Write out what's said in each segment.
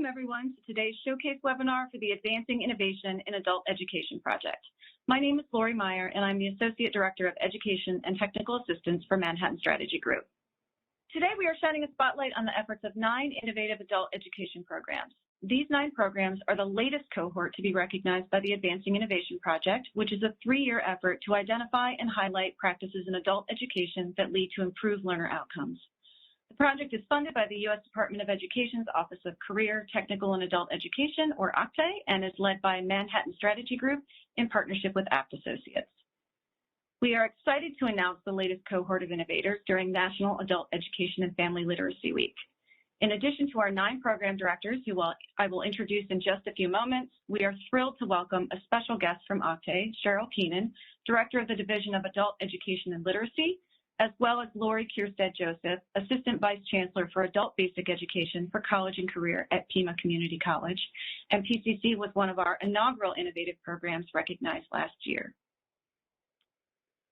Welcome everyone to today's showcase webinar for the Advancing Innovation in Adult Education project. My name is Lori Meyer and I'm the Associate Director of Education and Technical Assistance for Manhattan Strategy Group. Today we are shining a spotlight on the efforts of 9 innovative adult education programs. These 9 programs are the latest cohort to be recognized by the Advancing Innovation Project, which is a 3-year effort to identify and highlight practices in adult education that lead to improved learner outcomes. The project is funded by the U.S. Department of Education's Office of Career, Technical, and Adult Education, or OCTE, and is led by Manhattan Strategy Group in partnership with APT Associates. We are excited to announce the latest cohort of innovators during National Adult Education and Family Literacy Week. In addition to our 9 program directors, who I will introduce in just a few moments, we are thrilled to welcome a special guest from OCTE, Cheryl Keenan, Director of the Division of Adult Education and Literacy, as well as Lori Kierstead-Joseph, Assistant Vice Chancellor for Adult Basic Education for College and Career at Pima Community College, and PCC was one of our inaugural innovative programs recognized last year.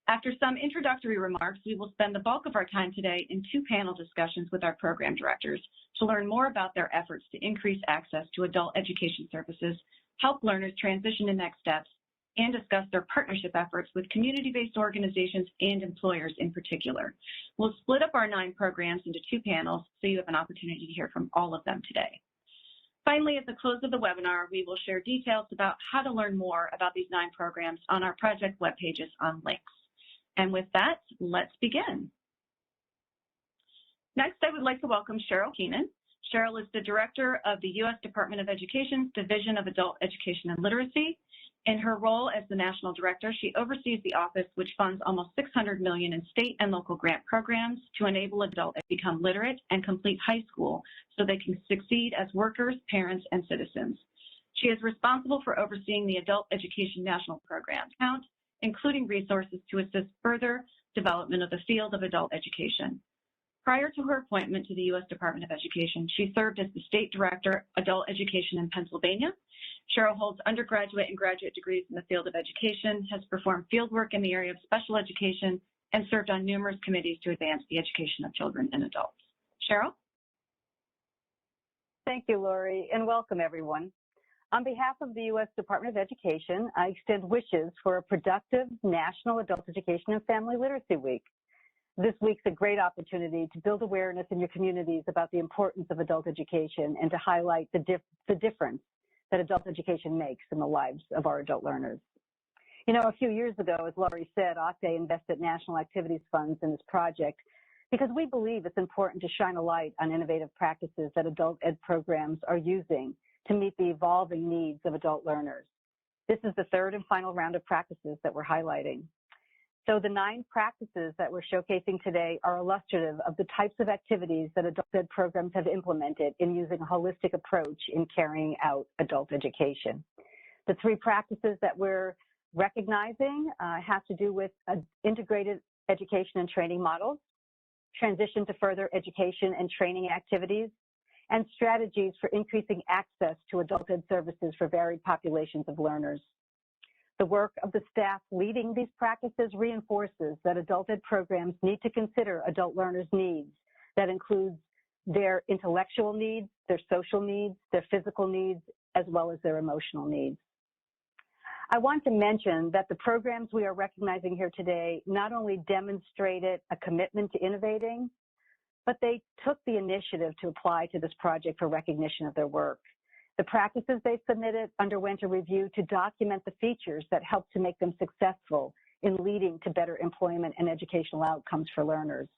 After some introductory remarks, we will spend the bulk of our time today in 2 panel discussions with our program directors to learn more about their efforts to increase access to adult education services, help learners transition to next steps, and discuss their partnership efforts with community-based organizations and employers in particular. We'll split up our 9 programs into 2 panels so you have an opportunity to hear from all of them today. Finally, at the close of the webinar, we will share details about how to learn more about these 9 programs on our project web pages on links. And with that, let's begin. Next, I would like to welcome Cheryl Keenan. Cheryl is the Director of the U.S. Department of Education's Division of Adult Education and Literacy. In her role as the National Director, she oversees the office which funds almost $600 million in state and local grant programs to enable adults to become literate and complete high school so they can succeed as workers, parents, and citizens. She is responsible for overseeing the Adult Education National Program count, including resources to assist further development of the field of adult education. Prior to her appointment to the U.S. Department of Education, she served as the State Director, Adult Education in Pennsylvania. Cheryl holds undergraduate and graduate degrees in the field of education, has performed fieldwork in the area of special education, and served on numerous committees to advance the education of children and adults. Cheryl? Thank you, Lori, and welcome everyone. On behalf of the U.S. Department of Education, I extend wishes for a productive National Adult Education and Family Literacy Week. This week's a great opportunity to build awareness in your communities about the importance of adult education and to highlight the difference that adult education makes in the lives of our adult learners. You know, a few years ago, as Lori said, OCTE invested national activities funds in this project because we believe it's important to shine a light on innovative practices that adult ed programs are using to meet the evolving needs of adult learners. This is the 3rd and final round of practices that we're highlighting. So the 9 practices that we're showcasing today are illustrative of the types of activities that adult ed programs have implemented in using a holistic approach in carrying out adult education. The 3 practices that we're recognizing have to do with integrated education and training models, transition to further education and training activities, and strategies for increasing access to adult ed services for varied populations of learners. The work of the staff leading these practices reinforces that adult ed programs need to consider adult learners' needs. That includes their intellectual needs, their social needs, their physical needs, as well as their emotional needs. I want to mention that the programs we are recognizing here today not only demonstrated a commitment to innovating, but they took the initiative to apply to this project for recognition of their work. The practices they submitted underwent a review to document the features that helped to make them successful in leading to better employment and educational outcomes for learners.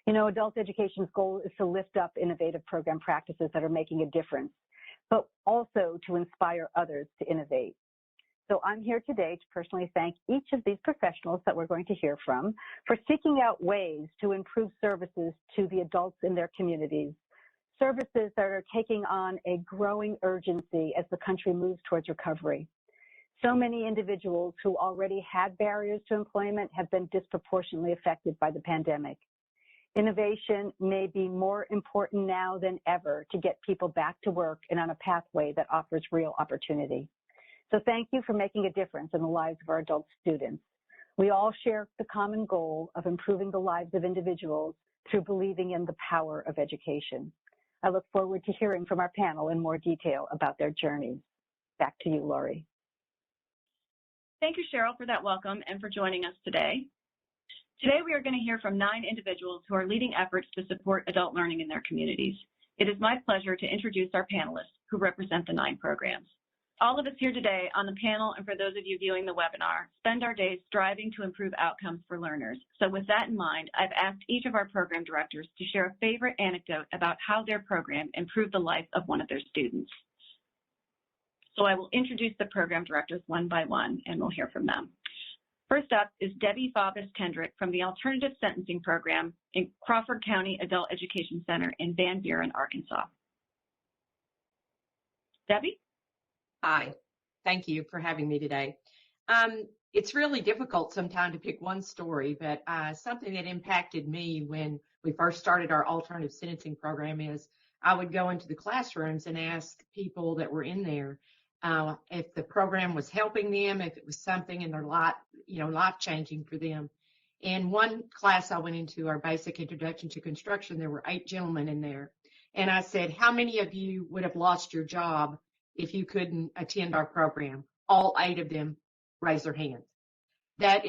You know, adult education's goal is to lift up innovative program practices that are making a difference, but also to inspire others to innovate. So I'm here today to personally thank each of these professionals that we're going to hear from for seeking out ways to improve services to the adults in their communities, services that are taking on a growing urgency as the country moves towards recovery. So many individuals who already had barriers to employment have been disproportionately affected by the pandemic. Innovation may be more important now than ever to get people back to work and on a pathway that offers real opportunity. So thank you for making a difference in the lives of our adult students. We all share the common goal of improving the lives of individuals through believing in the power of education. I look forward to hearing from our panel in more detail about their journeys. Back to you, Lori. Thank you, Cheryl, for that welcome and for joining us today. Today, we are going to hear from 9 individuals who are leading efforts to support adult learning in their communities. It is my pleasure to introduce our panelists who represent the 9 programs. All of us here today on the panel, and for those of you viewing the webinar, spend our days striving to improve outcomes for learners. So with that in mind, I've asked each of our program directors to share a favorite anecdote about how their program improved the life of one of their students. So I will introduce the program directors one by one, and we'll hear from them. First up is Debbie Faubus-Kendrick from the Alternative Sentencing Program in Crawford County Adult Education Center in Van Buren, Arkansas. Debbie? Hi, thank you for having me today. It's really difficult sometimes to pick one story, but something that impacted me when we first started our alternative sentencing program is I would go into the classrooms and ask people that were in there if the program was helping them, if it was something in their life, life-changing for them. In one class I went into, our basic introduction to construction, there were 8 gentlemen in there. And I said, how many of you would have lost your job if you couldn't attend our program? All 8 of them raised their hand. That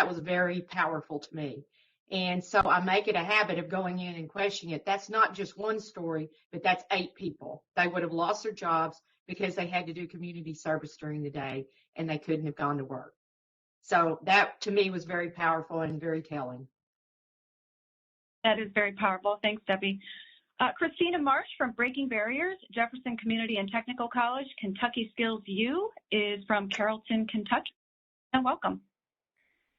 was very powerful to me. And so I make it a habit of going in and questioning it. That's not just one story, but that's 8 people. They would have lost their jobs because they had to do community service during the day and they couldn't have gone to work. So that to me was very powerful and very telling. That is very powerful. Thanks, Debbie. Christina Marsh from Breaking Barriers, Jefferson Community and Technical College, Kentucky Skills U is from Carrollton, Kentucky. And welcome.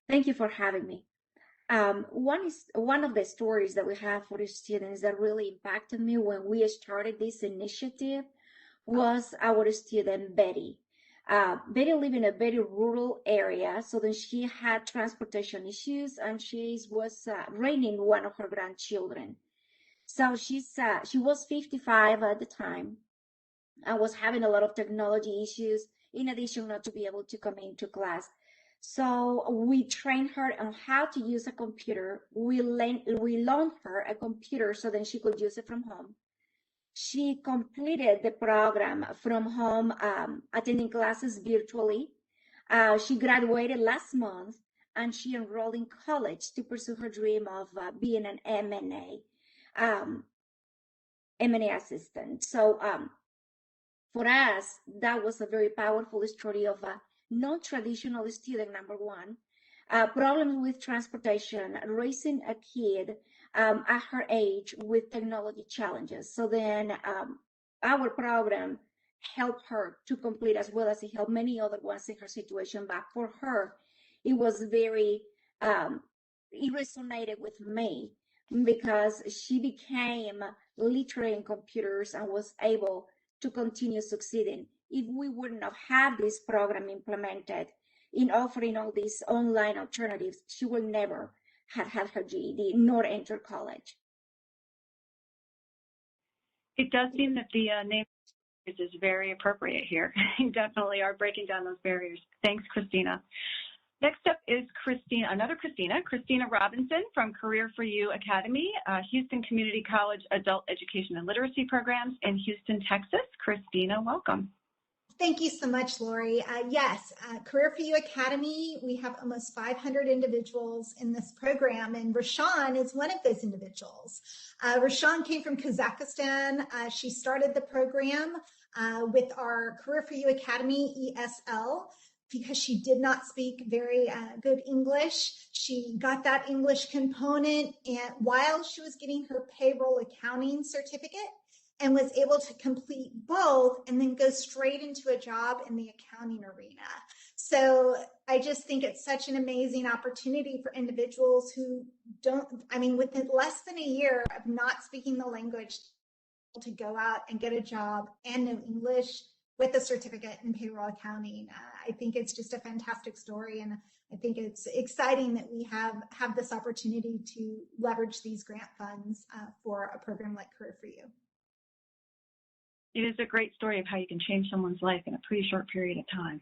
Thank you for having me. One of the stories that we have for the students that really impacted me when we started this initiative was our student Betty. Betty lived in a very rural area, so then she had transportation issues, and she was raising one of her grandchildren. So she was 55 at the time and was having a lot of technology issues, in addition not to be able to come into class. So we trained her on how to use a computer. We loaned her a computer so then she could use it from home. She completed the program from home, attending classes virtually. She graduated last month, and she enrolled in college to pursue her dream of being an M&A assistant. So for us, that was a very powerful story of a non-traditional student, number one, problems with transportation, raising a kid at her age with technology challenges. So then our program helped her to complete, as well as it helped many other ones in her situation. But for her, it was very, it resonated with me because she became literate in computers and was able to continue succeeding. If we wouldn't have had this program implemented in offering all these online alternatives, she would never have had her GED nor enter college. It does seem that the name is very appropriate here. You definitely are breaking down those barriers. Thanks, Christina. Next up is Christina Robinson from Career for You Academy, Houston Community College Adult Education and Literacy Programs in Houston, Texas. Christina, welcome. Thank you so much, Lori. Yes, Career for You Academy, we have almost 500 individuals in this program, and Rashawn is one of those individuals. Rashawn came from Kazakhstan. She started the program with our Career for You Academy ESL because she did not speak very good English. She got that English component and while she was getting her payroll accounting certificate, and was able to complete both and then go straight into a job in the accounting arena. So I just think it's such an amazing opportunity for individuals who within less than a year of not speaking the language, to go out and get a job and know English with a certificate in payroll accounting. I think it's just a fantastic story, and I think it's exciting that we have this opportunity to leverage these grant funds for a program like Career for You. It is a great story of how you can change someone's life in a pretty short period of time.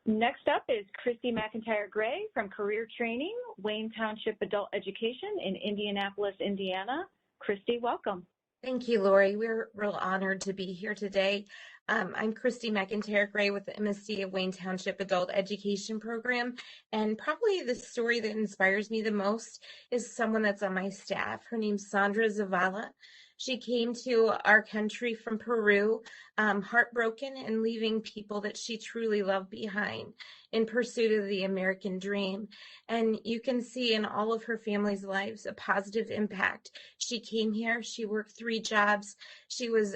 Next up is Christy Mcintyre Gray from Career Training, Wayne Township Adult Education in Indianapolis, Indiana. Christy, welcome. Thank you, Lori. We're real honored to be here today. I'm Christy Mcintyre Gray with the MSC of Wayne Township Adult Education Program, and probably the story that inspires me the most is someone that's on my staff. Her name's Sandra Zavala. She came to our country from Peru, heartbroken and leaving people that she truly loved behind in pursuit of the American dream. And you can see in all of her family's lives a positive impact. She came here, she worked 3 jobs. She was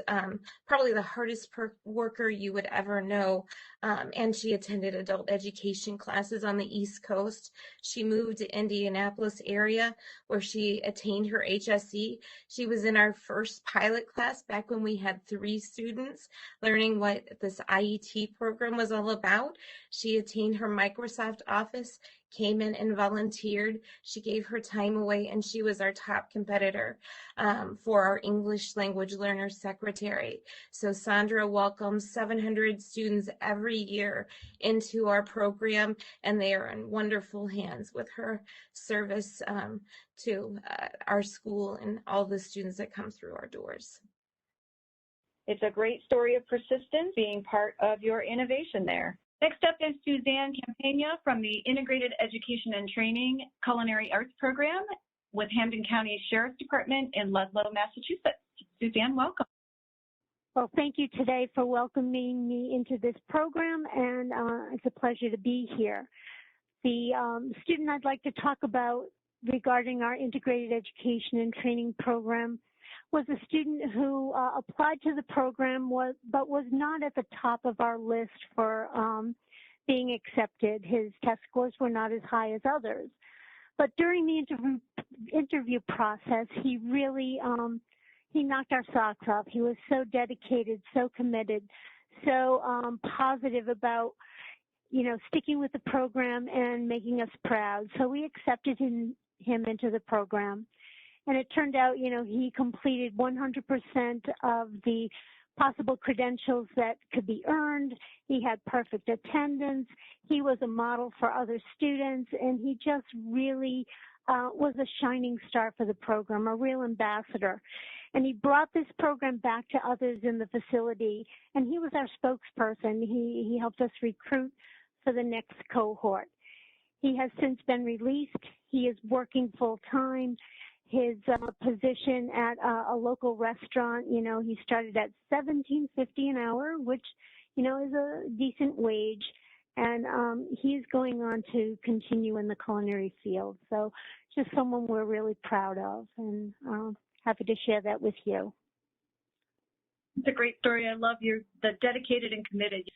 probably the hardest worker you would ever know. And she attended adult education classes on the East Coast. She moved to Indianapolis area where she attained her HSE. She was in our first pilot class back when we had 3 students learning what this IET program was all about. She attained her Microsoft Office, came in and volunteered. She gave her time away, and she was our top competitor for our English language learner secretary. So Sandra welcomes 700 students every year into our program, and they are in wonderful hands with her service to our school and all the students that come through our doors. It's a great story of persistence being part of your innovation there. Next up is Suzanne Campania from the Integrated Education and Training Culinary Arts Program with Hampden County Sheriff's Department in Ludlow, Massachusetts. Suzanne, welcome. Well, thank you today for welcoming me into this program, and it's a pleasure to be here. The student I'd like to talk about regarding our Integrated Education and Training Program was a student who applied to the program but was not at the top of our list for being accepted. His test scores were not as high as others. But during the interview process, he really he knocked our socks off. He was so dedicated, so committed, so positive about, you know, sticking with the program and making us proud. So we accepted him into the program. And it turned out, you know, he completed 100% of the possible credentials that could be earned. He had perfect attendance. He was a model for other students, and he just really was a shining star for the program, a real ambassador. And he brought this program back to others in the facility, and he was our spokesperson. He helped us recruit for the next cohort. He has since been released. He is working full-time. His position at a local restaurant, you know, he started at $17.50 an hour, which, you know, is a decent wage. And he's going on to continue in the culinary field. So just someone we're really proud of, and happy to share that with you. It's a great story. I love the dedicated and committed.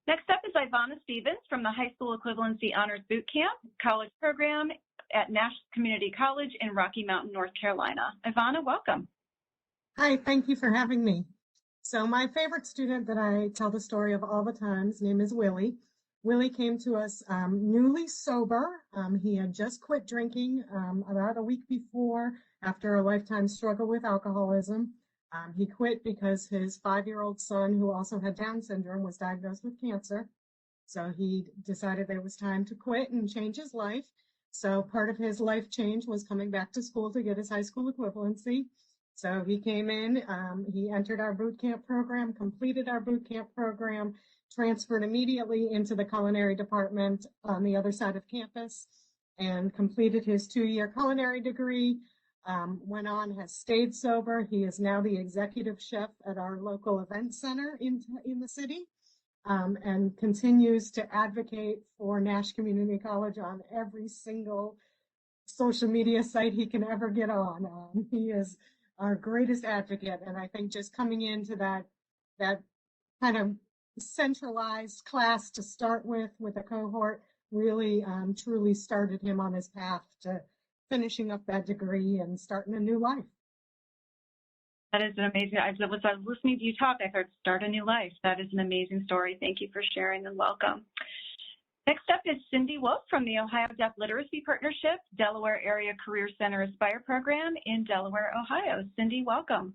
Next up is Ivana Stevens from the High School Equivalency Honors Boot Camp College Program at Nash Community College in Rocky Mountain, North Carolina. Ivana, welcome. Hi, thank you for having me. So my favorite student that I tell the story of all the time, his name is Willie. Willie came to us newly sober. He had just quit drinking about a week before after a lifetime struggle with alcoholism. He quit because his 5-year-old son, who also had Down syndrome, was diagnosed with cancer. So he decided that it was time to quit and change his life. So part of his life change was coming back to school to get his high school equivalency. So he came in, he entered our boot camp program, completed our boot camp program, transferred immediately into the culinary department on the other side of campus, and completed his 2-year culinary degree, went on, has stayed sober. He is now the executive chef at our local event center in the city. And continues to advocate for Nash Community College on every single social media site he can ever get on. He is our greatest advocate, and I think just coming into that kind of centralized class to start with a cohort really truly started him on his path to finishing up that degree and starting a new life. That is an amazing, as I was listening to you talk, I heard start a new life. That is an amazing story. Thank you for sharing and welcome. Next up is Cindy Wolfe from the Ohio Deaf Literacy Partnership, Delaware Area Career Center Aspire Program in Delaware, Ohio. Cindy, welcome.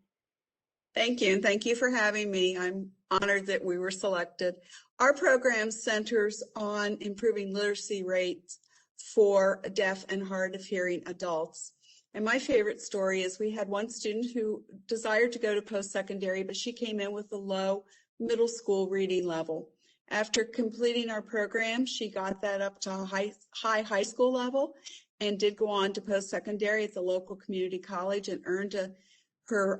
Thank you, and thank you for having me. I'm honored that we were selected. Our program centers on improving literacy rates for deaf and hard of hearing adults. And my favorite story is we had one student who desired to go to post-secondary, but she came in with a low middle school reading level. After completing our program, she got that up to high school level and did go on to post-secondary at the local community college and earned her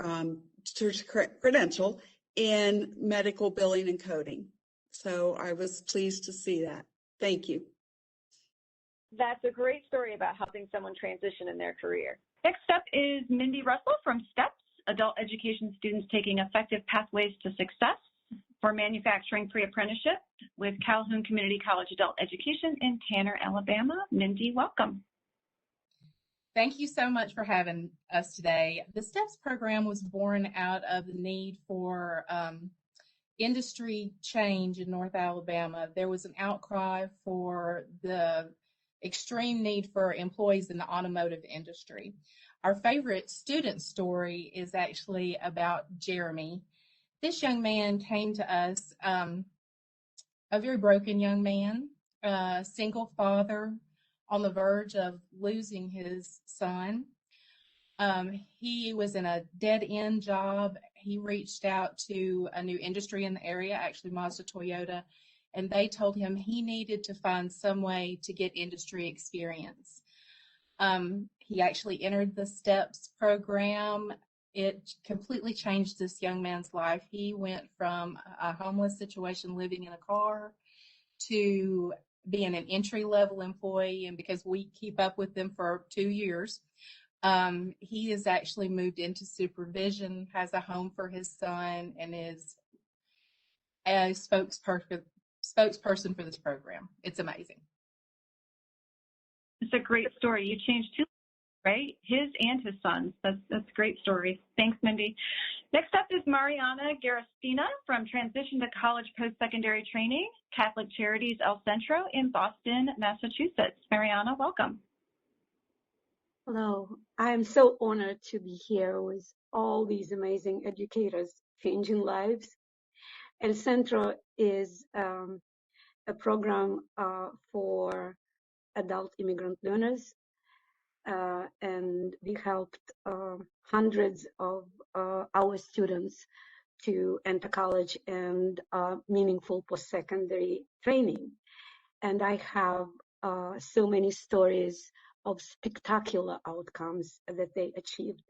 credential in medical billing and coding. So I was pleased to see that. Thank you. That's a great story about helping someone transition in their career. Next up is Mindy Russell from STEPS, Adult Education Students Taking Effective Pathways to Success for Manufacturing Pre-Apprenticeship with Calhoun Community College Adult Education in Tanner, Alabama. Mindy, welcome. Thank you so much for having us today. The STEPS program was born out of the need for industry change in North Alabama. There was an outcry for the extreme need for employees in the automotive industry. Our favorite student story is actually about Jeremy. This young man came to us, a very broken young man, single father, on the verge of losing his son. He was in a dead-end job. He reached out to a new industry in the area, actually Mazda Toyota, and they told him he needed to find some way to get industry experience. He actually entered the STEPS program. It completely changed this young man's life. He went from a homeless situation, living in a car, to being an entry-level employee, and because we keep up with them for 2 years, he has actually moved into supervision, has a home for his son, and is a spokesperson for this program. It's amazing. It's a great story. You changed two, right? His and his son's. That's a great story. Thanks, Mindy. Next up is Mariana Garastina from Transition to College Post-Secondary Training, Catholic Charities El Centro in Boston, Massachusetts. Mariana, welcome. Hello. I am so honored to be here with all these amazing educators changing lives. El Centro is a program for adult immigrant learners, and we helped hundreds of our students to enter college and meaningful post-secondary training. And I have so many stories of spectacular outcomes that they achieved.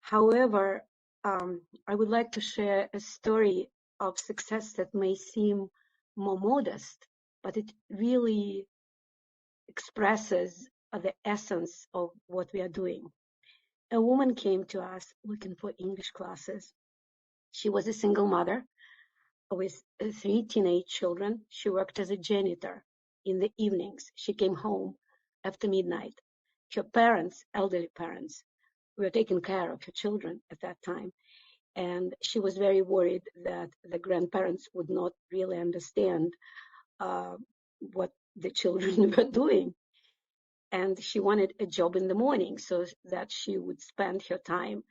However, I would like to share a story of success that may seem more modest, but it really expresses the essence of what we are doing. A woman came to us looking for English classes. She was a single mother with 3 teenage children. She worked as a janitor in the evenings. She came home after midnight. Her parents, elderly parents, were taking care of her children at that time. And she was very worried that the grandparents would not really understand what the children were doing. And she wanted a job in the morning so that she would spend time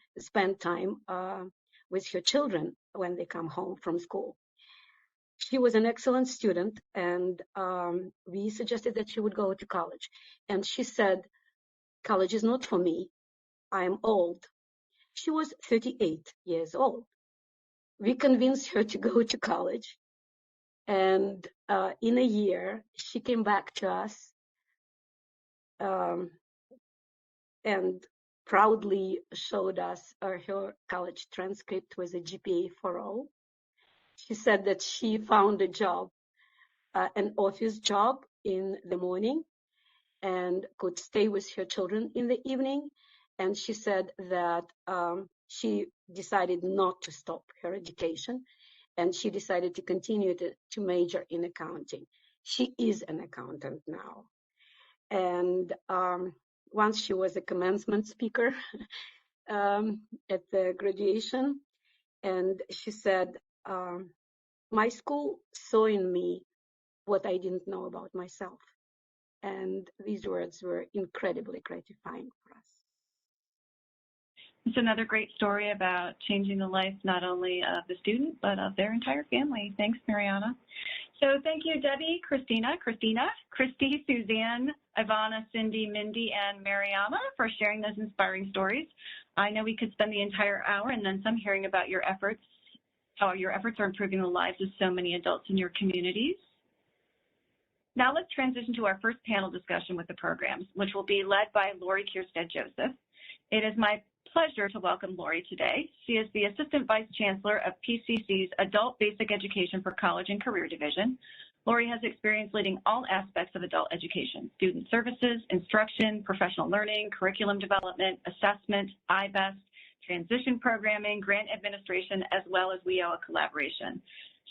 with her children when they come home from school. She was an excellent student, and we suggested that she would go to college. And she said, "College is not for me. I'm old." She was 38 years old. We convinced her to go to college. And in a year, she came back to us and proudly showed us her college transcript with a GPA 4.0. She said that she found a job, an office job in the morning, and could stay with her children in the evening. And she said that she decided not to stop her education, and she decided to continue to major in accounting. She is an accountant now. And once she was a commencement speaker at the graduation, and she said, "My school saw in me what I didn't know about myself." And these words were incredibly gratifying for us. It's another great story about changing the life not only of the student, but of their entire family. Thanks, Mariana. So thank you, Debbie, Christy, Suzanne, Ivana, Cindy, Mindy, and Mariana for sharing those inspiring stories. I know we could spend the entire hour and then some hearing about your efforts, how your efforts are improving the lives of so many adults in your communities. Now let's transition to our first panel discussion with the programs, which will be led by Lori Kierstead-Joseph. It is my pleasure to welcome Lori today. She is the Assistant Vice Chancellor of PCC's Adult Basic Education for College and Career Division. Lori has experience leading all aspects of adult education: student services, instruction, professional learning, curriculum development, assessment, IBEST, transition programming, grant administration, as well as WIOA collaboration.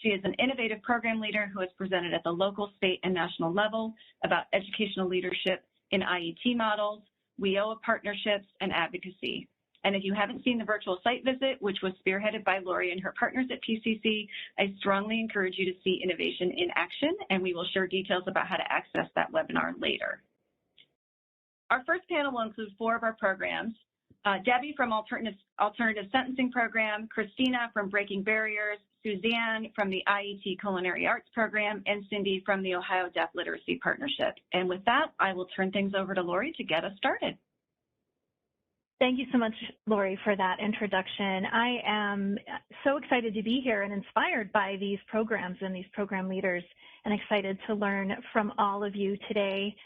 She is an innovative program leader who has presented at the local, state, and national level about educational leadership in IET models, WIOA partnerships, and advocacy. And if you haven't seen the virtual site visit, which was spearheaded by Lori and her partners at PCC, I strongly encourage you to see innovation in action, and we will share details about how to access that webinar later. Our first panel will include 4 of our programs. Debbie from Alternative Sentencing Program, Christina from Breaking Barriers, Suzanne from the IET Culinary Arts Program, and Cindy from the Ohio Deaf Literacy Partnership. And with that, I will turn things over to Lori to get us started. Thank you so much, Lori, for that introduction. I am so excited to be here and inspired by these programs and these program leaders, and excited to learn from all of you today.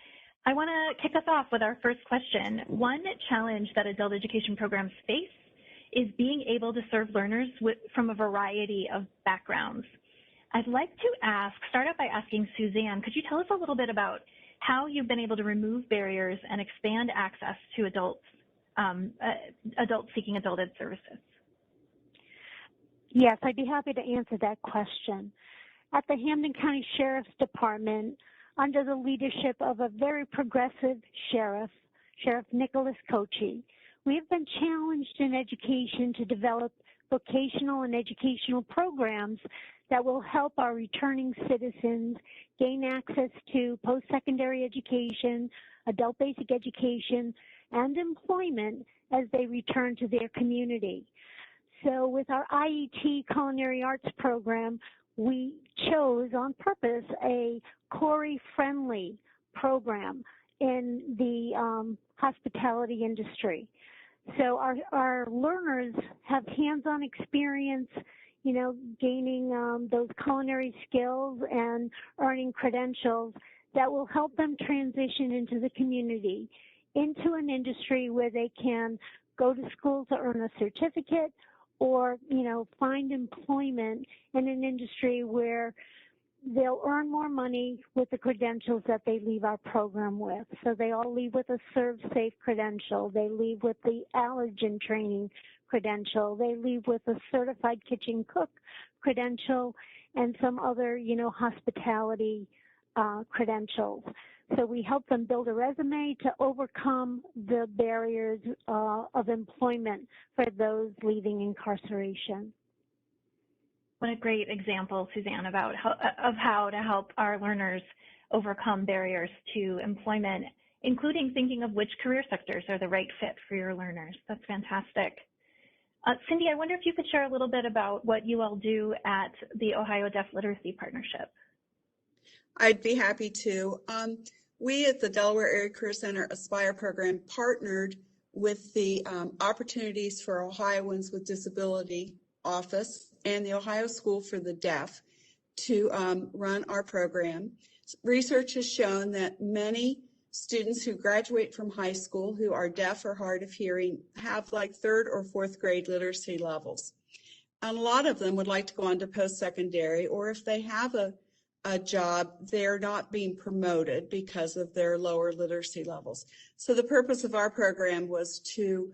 I want to kick us off with our first question. One challenge that adult education programs face is being able to serve learners from a variety of backgrounds. I'd like to start out by asking Suzanne, could you tell us a little bit about how you've been able to remove barriers and expand access to adults seeking adult ed services? Yes, I'd be happy to answer that question. At the Hampden County Sheriff's Department, under the leadership of a very progressive sheriff, Sheriff Nicholas Kochi, we have been challenged in education to develop vocational and educational programs that will help our returning citizens gain access to post-secondary education, adult basic education, and employment as they return to their community. So with our IET Culinary Arts Program, we chose on purpose a Corey-friendly program in the hospitality industry. So our learners have hands-on experience, you know, gaining those culinary skills and earning credentials that will help them transition into the community, into an industry where they can go to school to earn a certificate or, you know, find employment in an industry where they'll earn more money with the credentials that they leave our program with. So they all leave with a ServSafe credential. They leave with the allergen training credential. They leave with a certified kitchen cook credential and some other, you know, hospitality credentials. So we help them build a resume to overcome the barriers of employment for those leaving incarceration. What a great example, Suzanne, about how to help our learners overcome barriers to employment, including thinking of which career sectors are the right fit for your learners. That's fantastic. Cindy, I wonder if you could share a little bit about what you all do at the Ohio Deaf Literacy Partnership. I'd be happy to. We at the Delaware Area Career Center Aspire program partnered with the Opportunities for Ohioans with Disability Office and the Ohio School for the Deaf to run our program. Research has shown that many students who graduate from high school who are deaf or hard of hearing have like 3rd or 4th grade literacy levels. And a lot of them would like to go on to post-secondary, or if they have a job, they're not being promoted because of their lower literacy levels. So the purpose of our program was to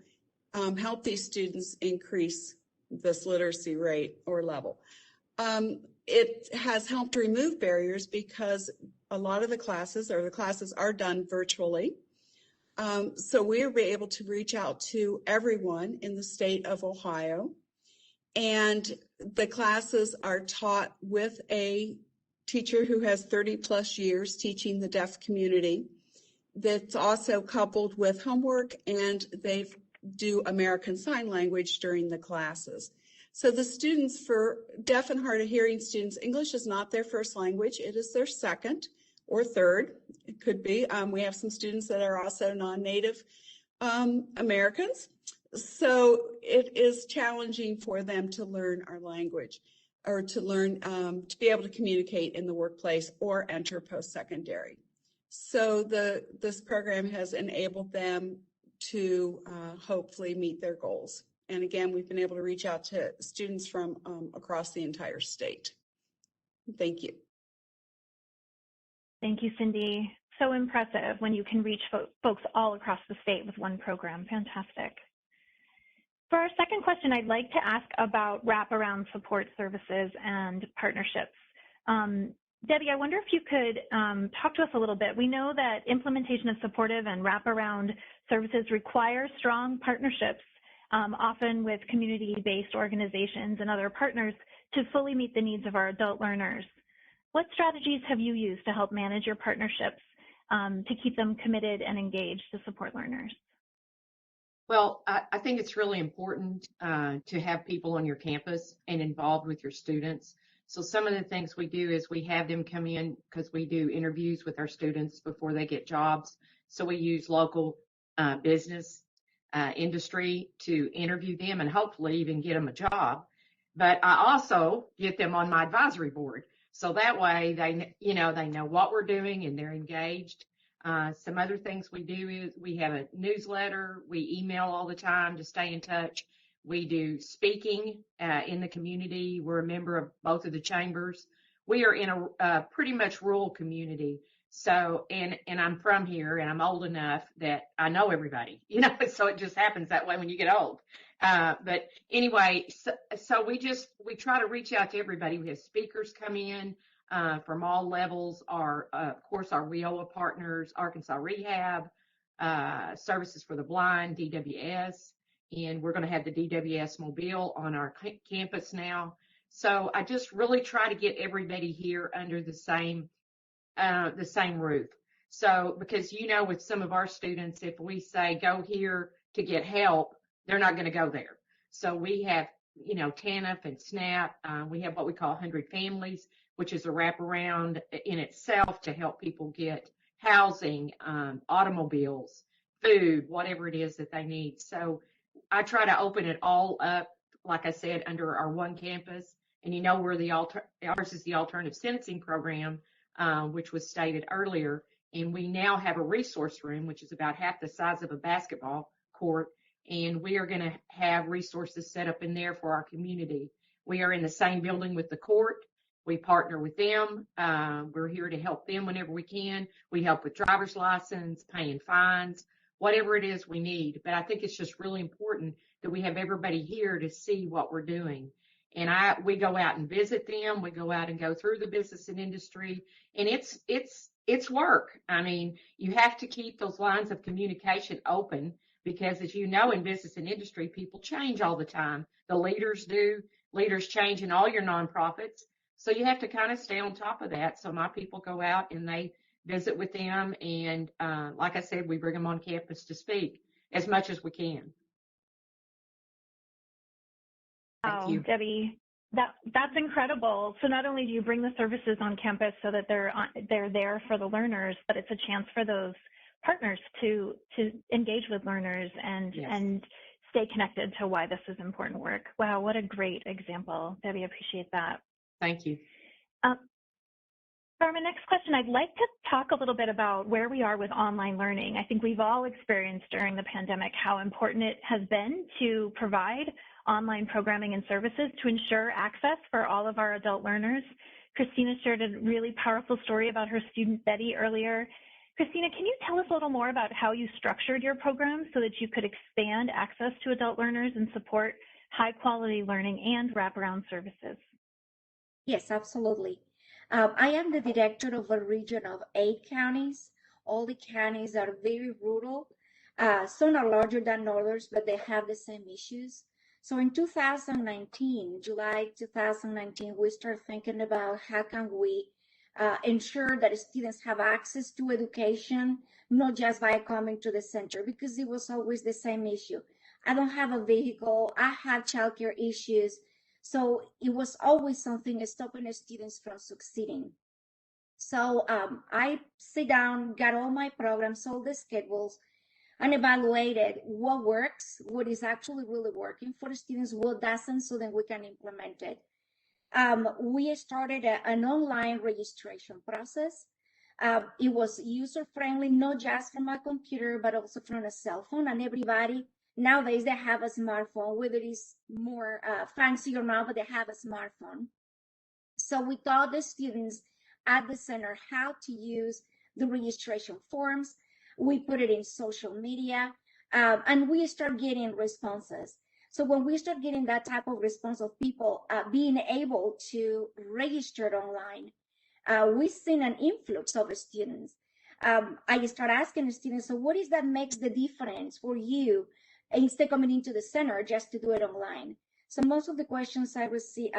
help these students increase this literacy rate or level. It has helped remove barriers because a lot of the classes are done virtually. So we were able to reach out to everyone in the state of Ohio, and the classes are taught with a teacher who has 30 plus years teaching the deaf community. That's also coupled with homework, and they do American Sign Language during the classes. So the students, for deaf and hard of hearing students, English is not their first language. It is their second or third. It could be. We have some students that are also non-native Americans. So it is challenging for them to learn our language, or to learn, to be able to communicate in the workplace or enter post-secondary. So this program has enabled them to hopefully meet their goals. And again, we've been able to reach out to students from across the entire state. Thank you. Thank you, Cindy. So impressive when you can reach folks all across the state with one program. Fantastic. For our second question, I'd like to ask about wraparound support services and partnerships. Debbie, I wonder if you could talk to us a little bit. We know that implementation of supportive and wraparound services require strong partnerships, often with community-based organizations and other partners, to fully meet the needs of our adult learners. What strategies have you used to help manage your partnerships to keep them committed and engaged to support learners? Well, I think it's really important to have people on your campus and involved with your students. So some of the things we do is we have them come in, because we do interviews with our students before they get jobs. So we use local business industry to interview them and hopefully even get them a job. But I also get them on my advisory board. So that way they know what we're doing and they're engaged. Some other things we do is we have a newsletter. We email all the time to stay in touch. We do speaking in the community. We're a member of both of the chambers. We are in a pretty much rural community. So, and I'm from here, and I'm old enough that I know everybody, so it just happens that way when you get old. But anyway, so we try to reach out to everybody. We have speakers come in from all levels. Of course, our WIOA partners, Arkansas Rehab, Services for the Blind, DWS, and we're going to have the DWS Mobile on our campus now. So I just really try to get everybody here under the same roof. So, because, with some of our students, if we say go here to get help, they're not going to go there. So we have, TANF and SNAP. We have what we call 100 Families, which is a wraparound in itself to help people get housing, automobiles, food, whatever it is that they need. So I try to open it all up, like I said, under our one campus. And we're ours is the alternative sentencing program, which was stated earlier. And we now have a resource room, which is about half the size of a basketball court. And we are going to have resources set up in there for our community. We are in the same building with the court. We partner with them. We're here to help them whenever we can. We help with driver's license, paying fines, whatever it is we need. But I think it's just really important that we have everybody here to see what we're doing. And we go out and visit them. We go out and go through the business and industry. And it's work. I mean, you have to keep those lines of communication open, because as you know, in business and industry, people change all the time. The leaders do. Leaders change in all your nonprofits. So you have to kind of stay on top of that. So my people go out and they visit with them. And like I said, we bring them on campus to speak as much as we can. Thank you. Debbie, that's incredible. So not only do you bring the services on campus so that they're there for the learners, but it's a chance for those partners to engage with learners and stay connected to why this is important work. Wow, what a great example. Debbie, I appreciate that. Thank you. For my next question, I'd like to talk a little bit about where we are with online learning. I think we've all experienced during the pandemic how important it has been to provide online programming and services to ensure access for all of our adult learners. Christina shared a really powerful story about her student Betty earlier. Christina, can you tell us a little more about how you structured your program so that you could expand access to adult learners and support high quality learning and wraparound services? Yes, absolutely. I am the director of a region of 8 counties. All the counties are very rural. Some are larger than others, but they have the same issues. So in 2019, July 2019, we started thinking about how can we ensure that students have access to education, not just by coming to the center, because it was always the same issue. I don't have a vehicle. I have childcare issues. So it was always something stopping students from succeeding. So I sit down, got all my programs, all the schedules, and evaluated what works, what is actually really working for the students, what doesn't, so then we can implement it. We started an online registration process. It was user-friendly, not just from a computer, but also from a cell phone. And everybody nowadays, they have a smartphone, whether it's more fancy or not, but they have a smartphone. So we taught the students at the center how to use the registration forms. We put it in social media, and we start getting responses. So when we start getting that type of response of people being able to register online, we've seen an influx of students. I start asking the students, so what is that makes the difference for you instead of coming into the center just to do it online? So most of the questions I receive,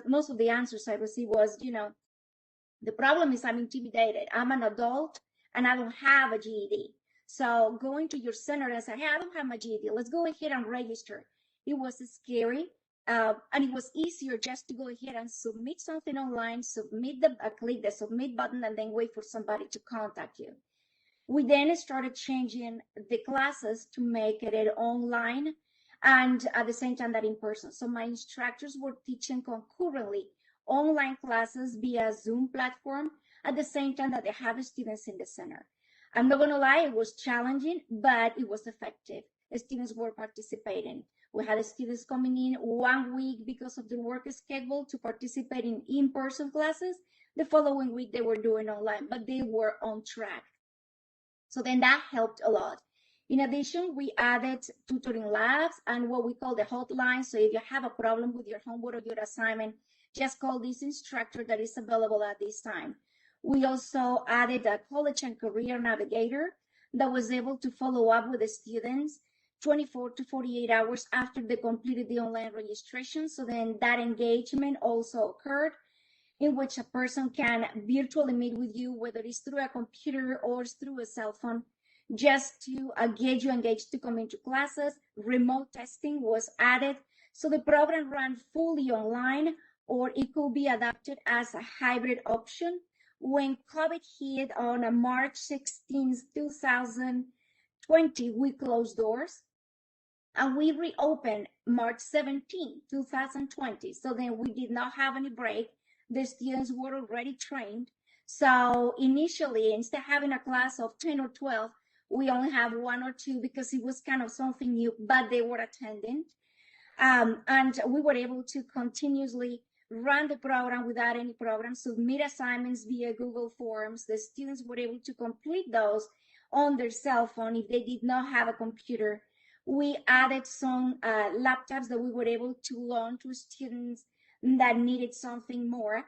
most of the answers I received was, the problem is I'm intimidated. I'm an adult and I don't have a GED. So going to your center and say, hey, I don't have my GED. Let's go ahead and register. It was scary. And it was easier just to go ahead and submit something online, click the submit button, and then wait for somebody to contact you. We then started changing the classes to make it online and at the same time that in person. So my instructors were teaching concurrently online classes via Zoom platform at the same time that they have students in the center. I'm not going to lie, it was challenging, but it was effective. The students were participating. We had students coming in 1 week because of the work schedule to participate in in-person classes. The following week, they were doing online, but they were on track. So then that helped a lot. In addition, we added tutoring labs and what we call the hotline. So if you have a problem with your homework or your assignment, just call this instructor that is available at this time. We also added a college and career navigator that was able to follow up with the students 24 to 48 hours after they completed the online registration. So then that engagement also occurred, in which a person can virtually meet with you, whether it's through a computer or through a cell phone, just to get you engaged to come into classes. Remote testing was added. So the program ran fully online, or it could be adapted as a hybrid option. When COVID hit on March 16, 2020, we closed doors. And we reopened March 17, 2020. So then we did not have any break. The students were already trained. So initially, instead of having a class of 10 or 12, we only have 1 or 2 because it was kind of something new, but they were attending. And we were able to continuously run the program without any problem, submit assignments via Google Forms. The students were able to complete those on their cell phone if they did not have a computer. We added some laptops that we were able to loan to students that needed something more.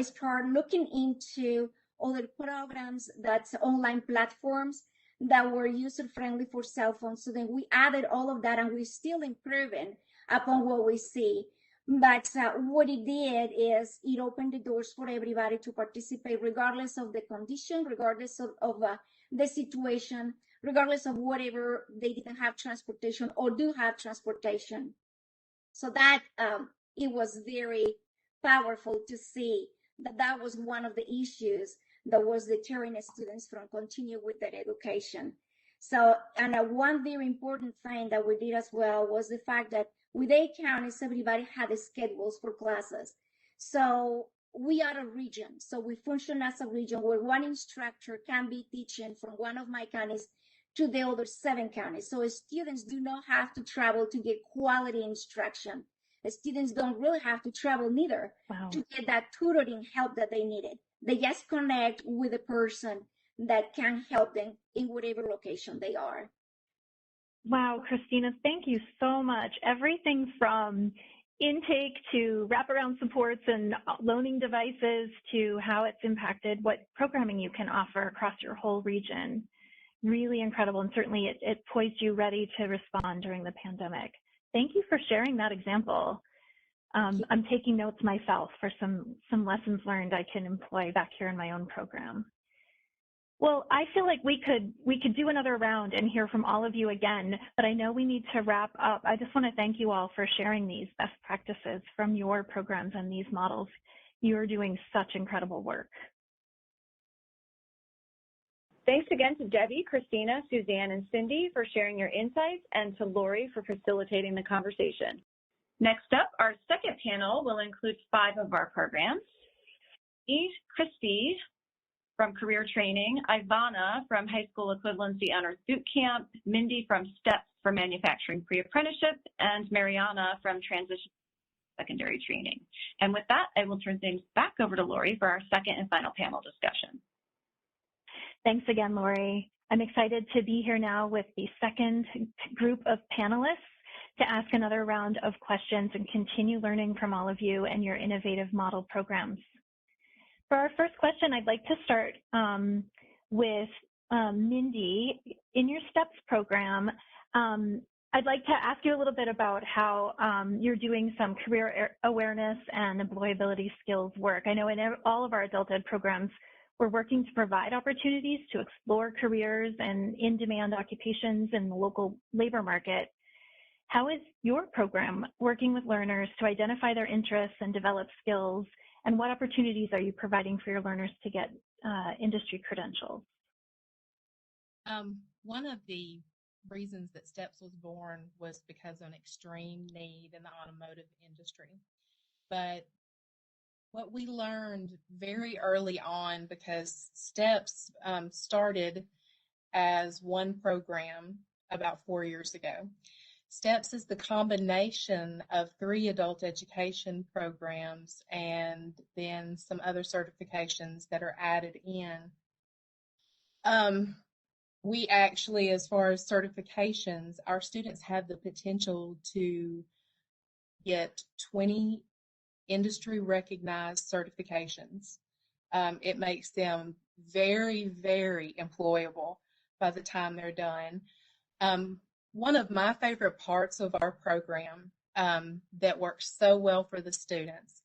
Start looking into other programs, that's online platforms that were user-friendly for cell phones. So then we added all of that, and we're still improving upon what we see. But what it did is it opened the doors for everybody to participate, regardless of the condition, regardless of the situation, regardless of whatever they didn't have transportation or do have transportation. So that it was very powerful to see that that was one of the issues that was deterring students from continuing with their education. So, and one very important thing that we did as well was the fact that with 8 counties, everybody had schedules for classes. So we are a region. So we function as a region where one instructor can be teaching from one of my counties to the other 7 counties. So students do not have to travel to get quality instruction. Students don't really have to travel neither to get that tutoring help that they needed. They just connect with a person that can help them in whatever location they are. Wow, Christina, thank you so much. Everything from intake to wraparound supports and loaning devices to how it's impacted what programming you can offer across your whole region. Really incredible, and certainly it poised you ready to respond during the pandemic. Thank you for sharing that example. I'm taking notes myself for some lessons learned I can employ back here in my own program. Well, I feel like we could do another round and hear from all of you again, but I know we need to wrap up. I just want to thank you all for sharing these best practices from your programs and these models. You're doing such incredible work. Thanks again to Debbie, Christina, Suzanne, and Cindy for sharing your insights, and to Lori for facilitating the conversation. Next up, our second panel will include 5 of our programs. Christy from Career Training, Ivana from High School Equivalency Honors Boot Camp, Mindy from STEPS for Manufacturing Pre-Apprenticeship, and Mariana from Transition Secondary Training. And with that, I will turn things back over to Lori for our second and final panel discussion. Thanks again, Lori. I'm excited to be here now with the second group of panelists to ask another round of questions and continue learning from all of you and your innovative model programs. For our first question, I'd like to start with Mindy. In your STEPS program, I'd like to ask you a little bit about how you're doing some career awareness and employability skills work. I know in all of our adult ed programs, we're working to provide opportunities to explore careers and in-demand occupations in the local labor market. How is your program working with learners to identify their interests and develop skills? And what opportunities are you providing for your learners to get industry credentials? One of the reasons that STEPS was born was because of an extreme need in the automotive industry. But what we learned very early on, because STEPS started as one program about 4 years ago. STEPS is the combination of 3 adult education programs and then some other certifications that are added in. We actually, as far as certifications, our students have the potential to get 20 industry recognized certifications. It makes them very, very employable by the time they're done. One of my favorite parts of our program that works so well for the students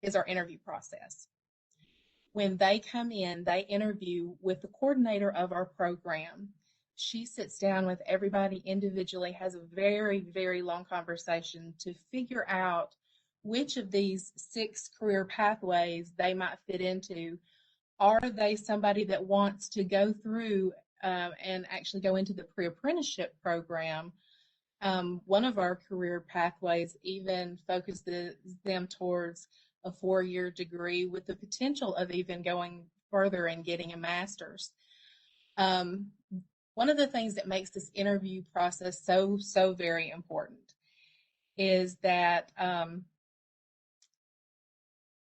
is our interview process. When they come in, they interview with the coordinator of our program. She sits down with everybody individually, has a very, very long conversation to figure out which of these 6 career pathways they might fit into. Are they somebody that wants to go through and actually go into the pre-apprenticeship program? One of our career pathways even focuses them towards a 4-year degree with the potential of even going further and getting a master's. One of the things that makes this interview process so very important is that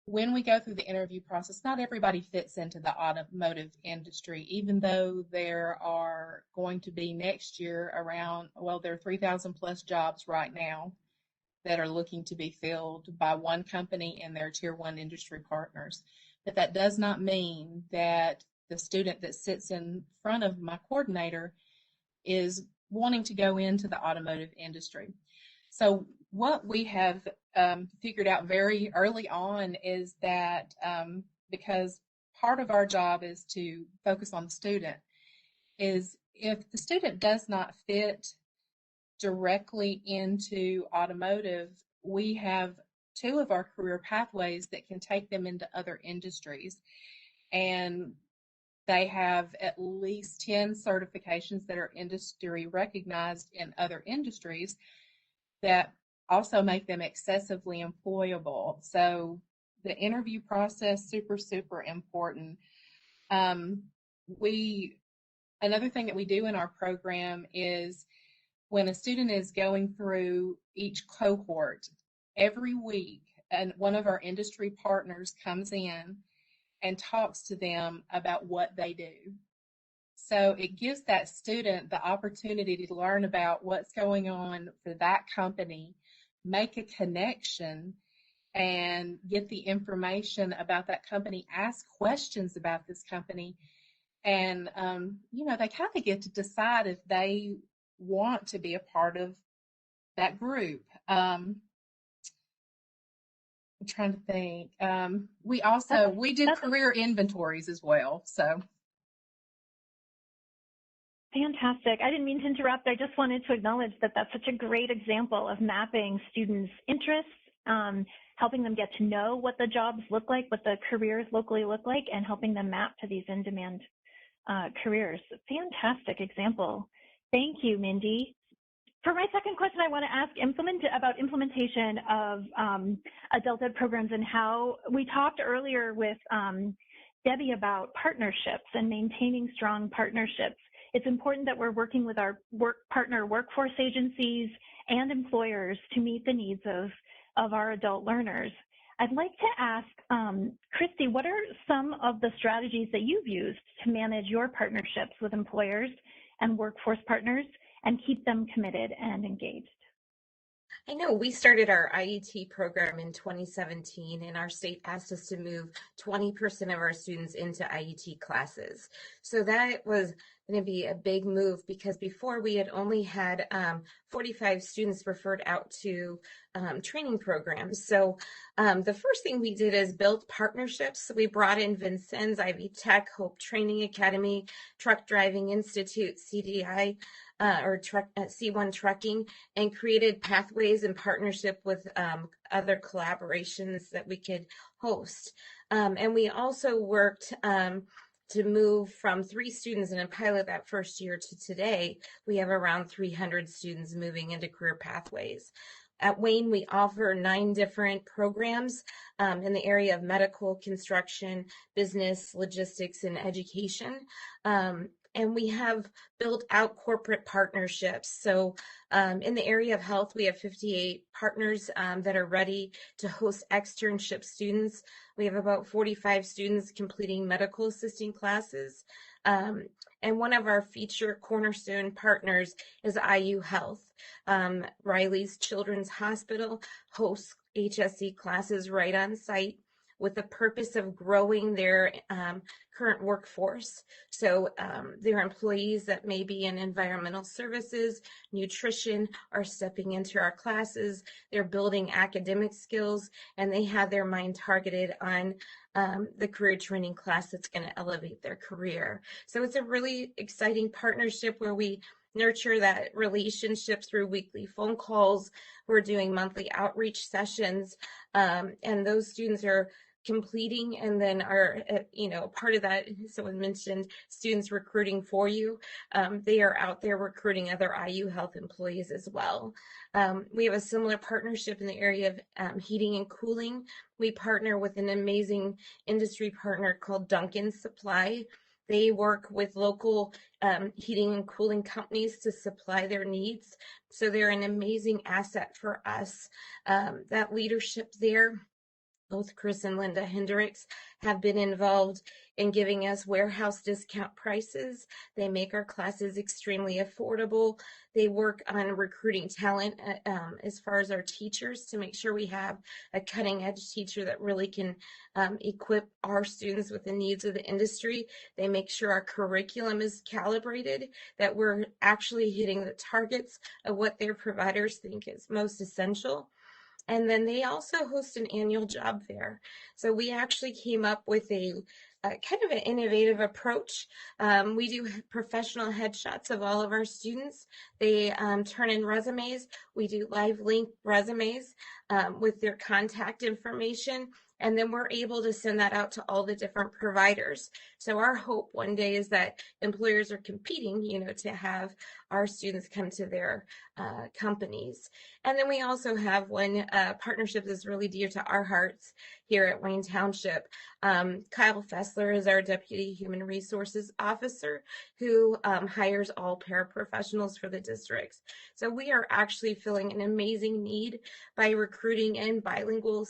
when we go through the interview process, not everybody fits into the automotive industry, even though there are going to be next year around, well, there are 3,000 plus jobs right now that are looking to be filled by one company and their tier 1 industry partners. But that does not mean that the student that sits in front of my coordinator is wanting to go into the automotive industry. So what we have figured out very early on is that because part of our job is to focus on the student, is if the student does not fit directly into automotive, we have 2 of our career pathways that can take them into other industries. And they have at least 10 certifications that are industry recognized in other industries that also make them excessively employable. So the interview process, super important. Another thing that we do in our program is when a student is going through each cohort, every week, and one of our industry partners comes in and talks to them about what they do. So it gives that student the opportunity to learn about what's going on for that company, make a connection, and get the information about that company, ask questions about this company, and they kind of get to decide if they want to be a part of that group. I'm trying to think. We do career inventories as well. So. Fantastic. I didn't mean to interrupt. I just wanted to acknowledge that that's such a great example of mapping students' interests, helping them get to know what the jobs look like, what the careers locally look like, and helping them map to these in-demand careers. Fantastic example. Thank you, Mindy. For my second question, I want to ask about implementation of adult ed programs and how we talked earlier with Debbie about partnerships and maintaining strong partnerships. It's important that we're working with our partner workforce agencies and employers to meet the needs of our adult learners. I'd like to ask Christy, what are some of the strategies that you've used to manage your partnerships with employers and workforce partners and keep them committed and engaged? I know we started our IET program in 2017, and our state asked us to move 20% of our students into IET classes. So that was going to be a big move because before we had only had 45 students referred out to training programs. So the first thing we did is build partnerships. So we brought in Vincennes, Ivy Tech, Hope Training Academy, Truck Driving Institute, CDI, C1 Trucking, and created pathways in partnership with other collaborations that we could host. And we also worked to move from 3 students in a pilot that first year to today. We have around 300 students moving into career pathways. At Wayne, we offer 9 different programs in the area of medical, construction, business, logistics, and education. And we have built out corporate partnerships. So in the area of health, we have 58 partners that are ready to host externship students. We have about 45 students completing medical assisting classes. And one of our feature cornerstone partners is IU Health. Riley's Children's Hospital hosts HSE classes right on site with the purpose of growing their current workforce. So their employees that may be in environmental services, nutrition, are stepping into our classes. They're building academic skills, and they have their mind targeted on the career training class that's going to elevate their career. So it's a really exciting partnership where we nurture that relationship through weekly phone calls. We're doing monthly outreach sessions, and those students are completing and then are, part of that. Someone mentioned students recruiting for you. They are out there recruiting other IU Health employees as well. We have a similar partnership in the area of heating and cooling. We partner with an amazing industry partner called Duncan Supply. They work with local heating and cooling companies to supply their needs. So they're an amazing asset for us. That leadership there, both Chris and Linda Hendricks, have been involved in giving us warehouse discount prices. They make our classes extremely affordable. They work on recruiting talent as far as our teachers to make sure we have a cutting edge teacher that really can equip our students with the needs of the industry. They make sure our curriculum is calibrated, that we're actually hitting the targets of what their providers think is most essential. And then they also host an annual job fair. So we actually came up with a kind of an innovative approach. We do professional headshots of all of our students. They turn in resumes. We do live link resumes with their contact information. And then we're able to send that out to all the different providers. So our hope one day is that employers are competing, to have our students come to their companies. And then we also have one partnership that's really dear to our hearts here at Wayne Township. Kyle Fessler is our Deputy Human Resources Officer who hires all paraprofessionals for the districts. So we are actually filling an amazing need by recruiting in bilingual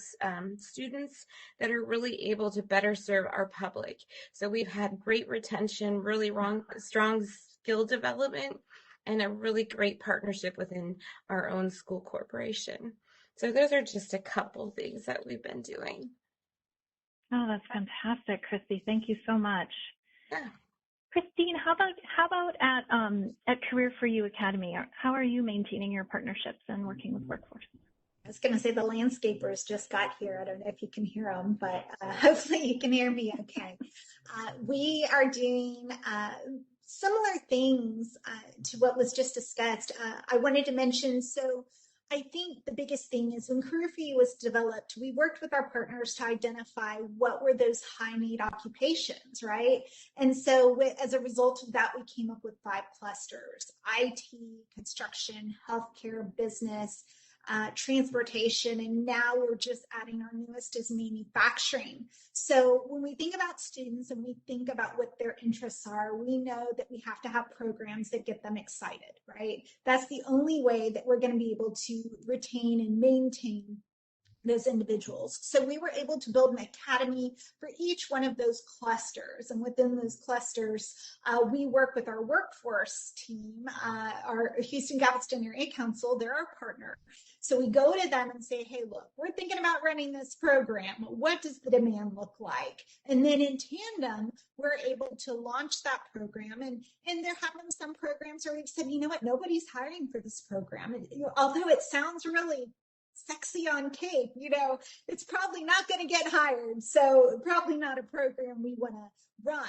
students that are really able to better serve our public. So we've had great retention, really strong skill development, and a really great partnership within our own school corporation. So those are just a couple things that we've been doing. Oh, that's fantastic, Christy. Thank you so much. Yeah. Christine, how about at Career for You Academy? How are you maintaining your partnerships and working with workforce? was going to say the landscapers just got here. I don't know if you can hear them, but hopefully you can hear me okay. We are doing similar things to what was just discussed. I wanted to mention, so I think the biggest thing is when Career for You was developed, we worked with our partners to identify what were those high need occupations, right? And so as a result of that, we came up with 5 clusters: IT, construction, healthcare, business, transportation, and now we're just adding our newest is manufacturing. So when we think about students and we think about what their interests are, we know that we have to have programs that get them excited, right? That's the only way that we're going to be able to retain and maintain those individuals. So we were able to build an academy for each one of those clusters. And within those clusters, we work with our workforce team, our Houston Galveston Area Council, they're our partner. So we go to them and say, hey, look, we're thinking about running this program. What does the demand look like? And then in tandem, we're able to launch that program. And there have been some programs where we've said, you know what, nobody's hiring for this program. Although it sounds really sexy on tape, you know, it's probably not going to get hired. So probably not a program we want to run.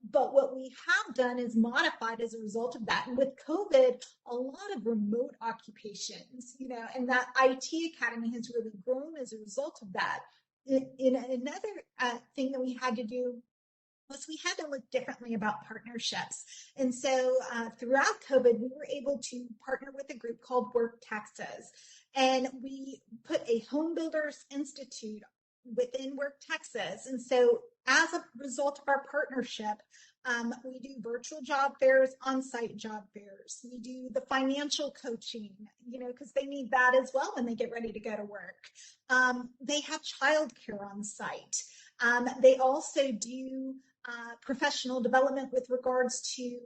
But what we have done is modified as a result of that. And with COVID, a lot of remote occupations, you know, and that IT Academy has really grown as a result of that. Another thing that we had to do was we had to look differently about partnerships. And so throughout COVID, we were able to partner with a group called Work Texas. And we put a Home Builders Institute within Work Texas. And so as a result of our partnership, we do virtual job fairs, on-site job fairs. We do the financial coaching, you know, because they need that as well when they get ready to go to work. They have childcare on site. They also do professional development with regards to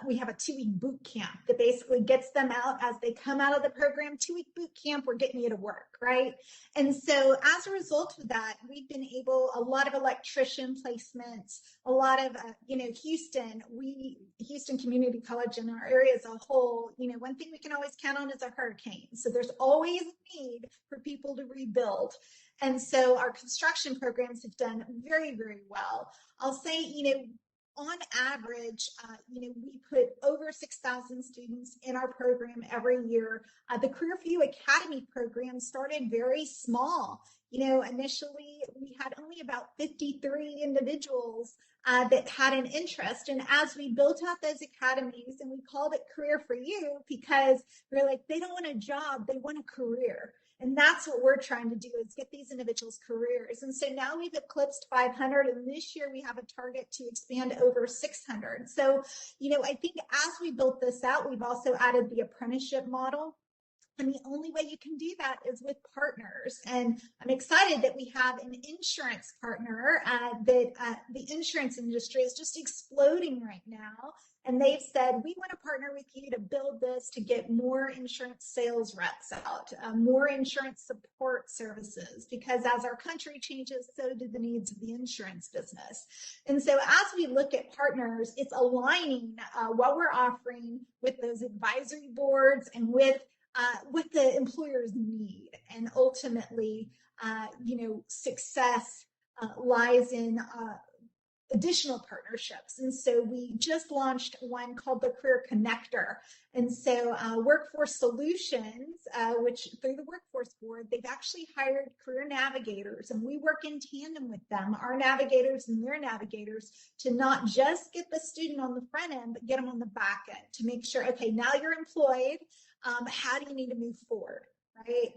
we have a 2-week boot camp that basically gets them out as they come out of the program. 2-week boot camp, we're getting you to work, right? And so as a result of that, we've been able, a lot of electrician placements, a lot of, you know, Houston Community College and our area as a whole, you know, one thing we can always count on is a hurricane. So there's always a need for people to rebuild. And so our construction programs have done very, very well. I'll say, you know, on average, you know, we put over 6,000 students in our program every year. The Career for You Academy program started very small. You know, initially we had only about 53 individuals that had an interest. And as we built out those academies, and we called it Career for You because we're like, they don't want a job, they want a career. And that's what we're trying to do, is get these individuals careers. And so now we've eclipsed 500, and this year we have a target to expand over 600. So, you know, I think as we built this out, we've also added the apprenticeship model. And the only way you can do that is with partners. And I'm excited that we have an insurance partner that the insurance industry is just exploding right now. And they've said, we want to partner with you to build this, to get more insurance sales reps out, more insurance support services, because as our country changes, so do the needs of the insurance business. And so as we look at partners, it's aligning what we're offering with those advisory boards and with what the employers need. And ultimately, you know, success lies in additional partnerships. And so we just launched one called the Career Connector. And so Workforce Solutions, which through the Workforce Board, they've actually hired career navigators, and we work in tandem with them, our navigators and their navigators, to not just get the student on the front end, but get them on the back end to make sure, okay, now you're employed. How do you need to move forward, right?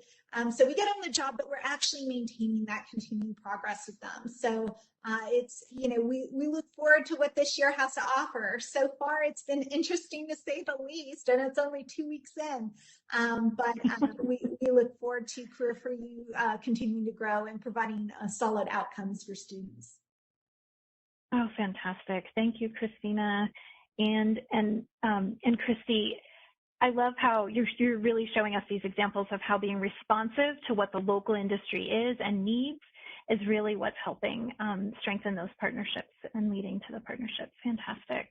So we get on the job, but we're actually maintaining that continuing progress with them. So it's, you know, we look forward to what this year has to offer. So far, it's been interesting to say the least, and it's only 2 weeks in. But we look forward to Career for You continuing to grow and providing solid outcomes for students. Oh, fantastic. Thank you, Christina. And Christy, I love how you're really showing us these examples of how being responsive to what the local industry is and needs is really what's helping strengthen those partnerships and leading to the partnerships. Fantastic.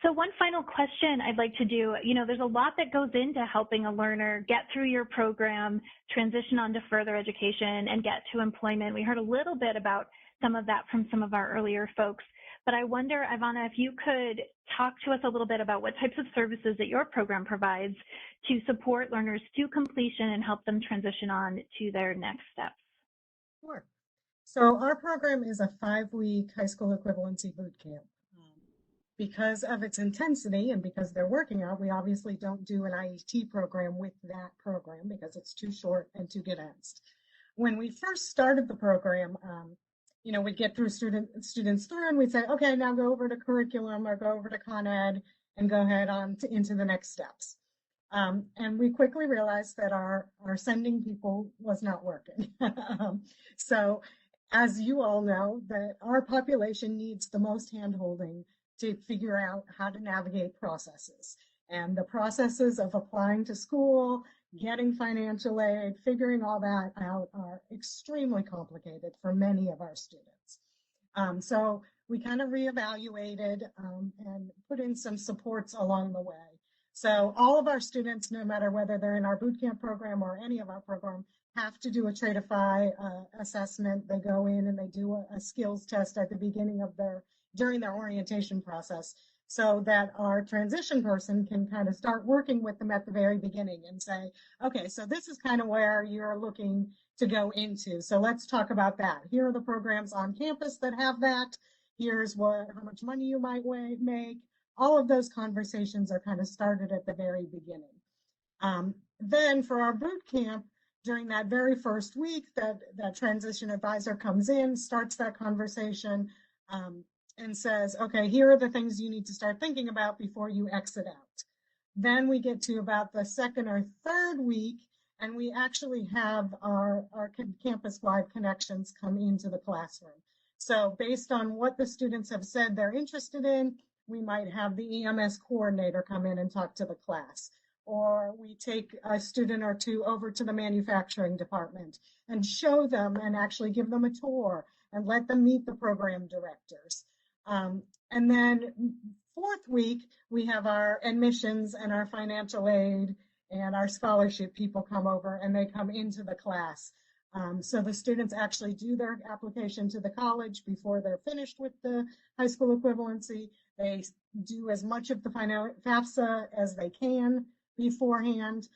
So one final question I'd like to do, there's a lot that goes into helping a learner get through your program, transition on to further education, and get to employment. We heard a little bit about some of that from some of our earlier folks, but I wonder, Ivana, if you could talk to us a little bit about what types of services that your program provides to support learners to completion and help them transition on to their next steps. Sure. So our program is a 5-week high school equivalency boot camp. Because of its intensity and because they're working out, we obviously don't do an IET program with that program because it's too short and too condensed. When we first started the program, we'd get through students through and we'd say, okay, now go over to curriculum or go over to Con Ed and go ahead on into the next steps. And we quickly realized that our sending people was not working. So as you all know, that our population needs the most hand-holding to figure out how to navigate processes. And the processes of applying to school, getting financial aid, figuring all that out are extremely complicated for many of our students. So we kind of reevaluated and put in some supports along the way. So all of our students, no matter whether they're in our boot camp program or any of our program, have to do a Tradeify assessment. They go in and they do a skills test at the beginning of during their orientation process, so that our transition person can kind of start working with them at the very beginning and say, okay, so this is kind of where you're looking to go into. So let's talk about that. Here are the programs on campus that have that. Here's how much money you might make. All of those conversations are kind of started at the very beginning. Then for our boot camp, during that very first week, that transition advisor comes in, starts that conversation, and says, okay, here are the things you need to start thinking about before you exit out. Then we get to about the second or third week, and we actually have our campus-wide connections come into the classroom. So based on what the students have said they're interested in, we might have the EMS coordinator come in and talk to the class. Or we take a student or two over to the manufacturing department and show them and actually give them a tour and let them meet the program directors. And then fourth week, we have our admissions and our financial aid and our scholarship people come over and they come into the class. So the students actually do their application to the college before they're finished with the high school equivalency. They do as much of the FAFSA as they can beforehand.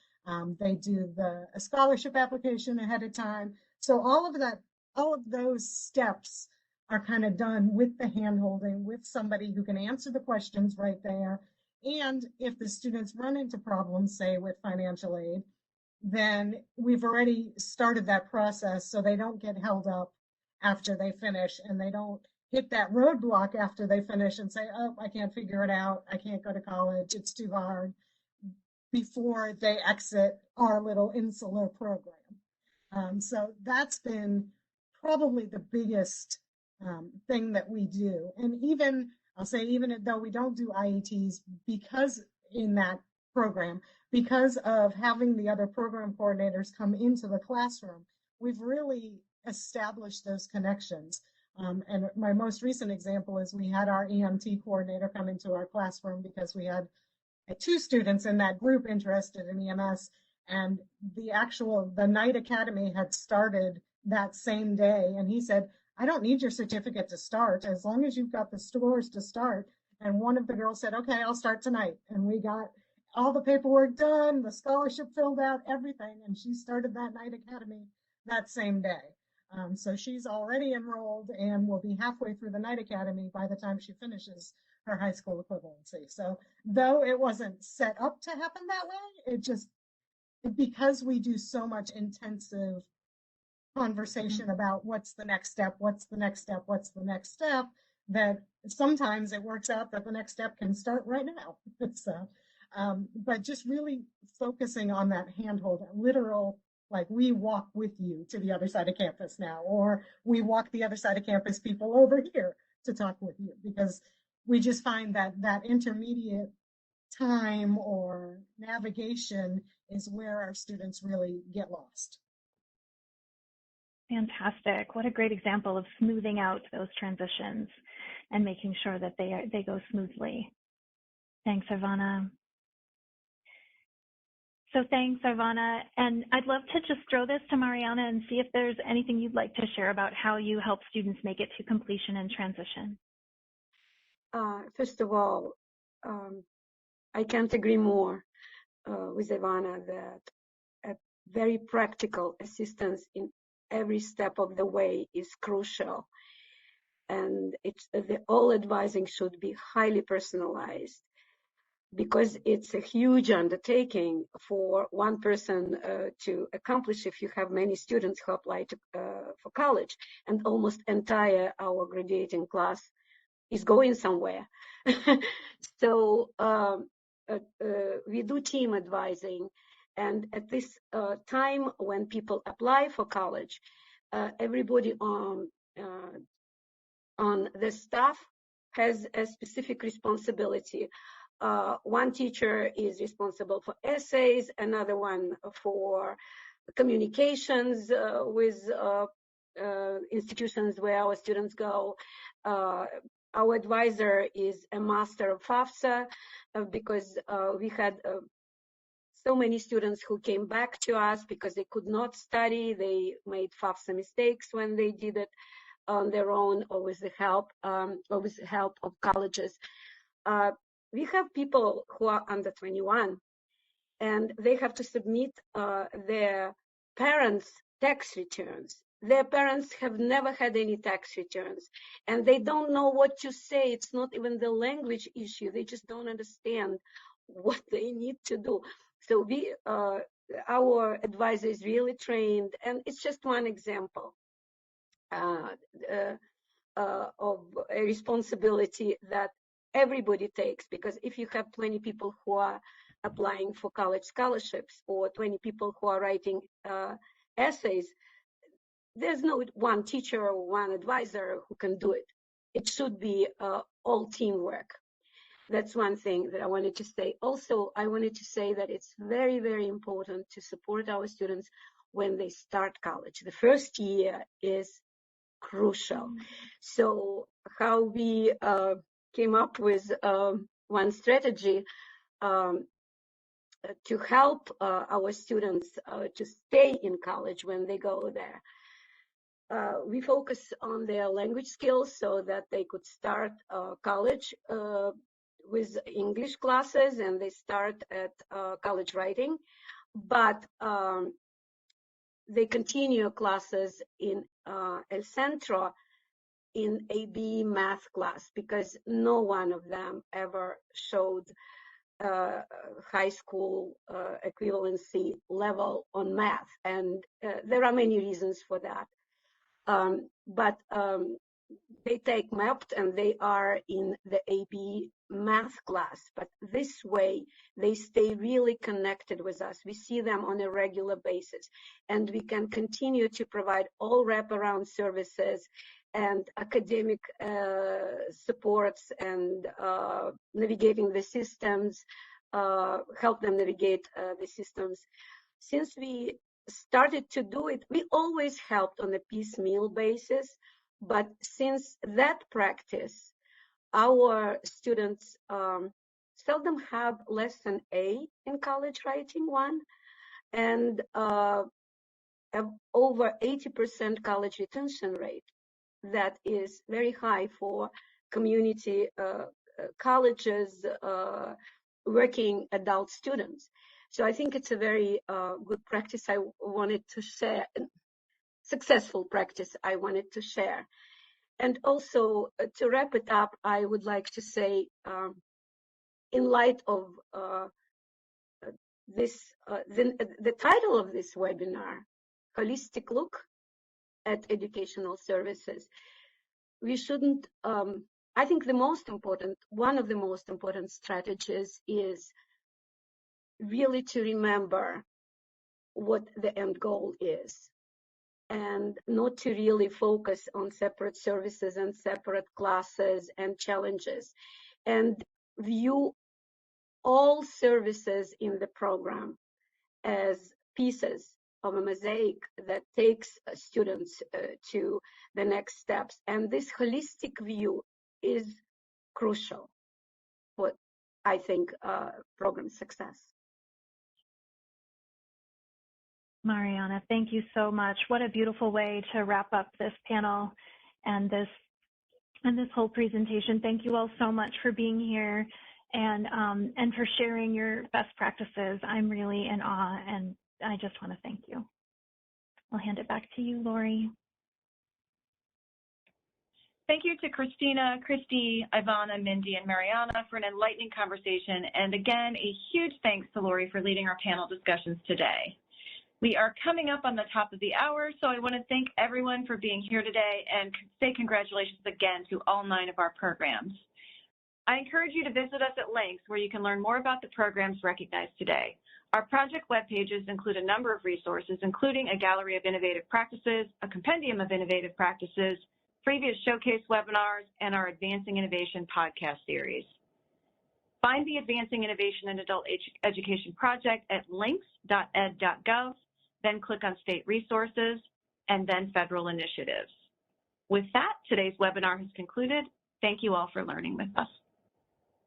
They do the scholarship application ahead of time. So all of those steps are kind of done with the hand-holding, with somebody who can answer the questions right there. And if the students run into problems, say with financial aid, then we've already started that process so they don't get held up after they finish and they don't hit that roadblock after they finish and say, oh, I can't figure it out. I can't go to college. It's too hard, before they exit our little insular program. So that's been probably the biggest thing that we do. And even though we don't do IETs, because in that program, because of having the other program coordinators come into the classroom, we've really established those connections. And my most recent example is we had our EMT coordinator come into our classroom because we had 2 students in that group interested in EMS, and the night academy had started that same day. And he said, I don't need your certificate to start as long as you've got the scores to start. And one of the girls said, okay, I'll start tonight. And we got all the paperwork done, the scholarship filled out, everything. And she started that night academy that same day. So she's already enrolled and will be halfway through the night academy by the time she finishes her high school equivalency. So though it wasn't set up to happen that way, because we do so much intensive conversation about what's the next step, that sometimes it works out that the next step can start right now. So, but just really focusing on that handhold, literal, like we walk with you to the other side of campus now, or we walk the other side of campus people over here to talk with you, because we just find that that intermediate time or navigation is where our students really get lost. Fantastic. What a great example of smoothing out those transitions and making sure that they go smoothly. Thanks, Ivana. So thanks, Ivana. And I'd love to just throw this to Mariana and see if there's anything you'd like to share about how you help students make it to completion and transition. First of all, I can't agree more with Ivana that a very practical assistance in every step of the way is crucial. And all advising should be highly personalized, because it's a huge undertaking for one person to accomplish if you have many students who apply for college, and almost entire our graduating class is going somewhere. So we do team advising, and at this time when people apply for college, everybody on the staff has a specific responsibility. One teacher is responsible for essays, another one for communications with institutions where our students go. Our advisor is a master of FAFSA because we had so many students who came back to us because they could not study. They made FAFSA mistakes when they did it on their own or with the help of colleges. We have people who are under 21, and they have to submit their parents' tax returns. Their parents have never had any tax returns, and they don't know what to say. It's not even the language issue. They just don't understand what they need to do. So our advisor is really trained, and it's just one example of a responsibility that everybody takes, because if you have 20 people who are applying for college scholarships or 20 people who are writing essays, there's no one teacher or one advisor who can do it. It should be all teamwork. That's one thing that I wanted to say. Also, I wanted to say that it's very, very important to support our students when they start college. The first year is crucial. So how we came up with one strategy to help our students to stay in college when they go there. We focus on their language skills so that they could start college with English classes, and they start at college writing, but they continue classes in El Centro in AB math class, because no one of them ever showed high school equivalency level on math, and there are many reasons for that. But they take MAPT and they are in the AB math class, but this way they stay really connected with us. We see them on a regular basis, and we can continue to provide all wraparound services and academic supports and navigating the systems, help them navigate the systems. Since we started to do it, we always helped on a piecemeal basis, but since that practice, our students seldom have less than A in college writing one, and have over 80% college retention rate. That is very high for community colleges, working adult students. So I think it's a very good practice I wanted to share, successful practice I wanted to share. And also, to wrap it up, I would like to say, in light of the title of this webinar, Holistic Look at Educational Services, we shouldn't, I think one of the most important strategies is really to remember what the end goal is, and not to really focus on separate services and separate classes and challenges, and view all services in the program as pieces of a mosaic that takes students to the next steps. And this holistic view is crucial for I think, program success. Mariana, thank you so much. What a beautiful way to wrap up this panel and this whole presentation. Thank you all so much for being here and for sharing your best practices. I'm really in awe, and I just want to thank you. I'll hand it back to you, Lori. Thank you to Christina, Christy, Ivana, Mindy, and Mariana for an enlightening conversation. And again, a huge thanks to Lori for leading our panel discussions today. We are coming up on the top of the hour, so I want to thank everyone for being here today and say congratulations again to all 9 of our programs. I encourage you to visit us at links where you can learn more about the programs recognized today. Our project web pages include a number of resources, including a gallery of innovative practices, a compendium of innovative practices, previous showcase webinars, and our Advancing Innovation podcast series. Find the Advancing Innovation in Adult Education project at links.ed.gov, then click on State Resources, and then Federal Initiatives. With that, today's webinar has concluded. Thank you all for learning with us.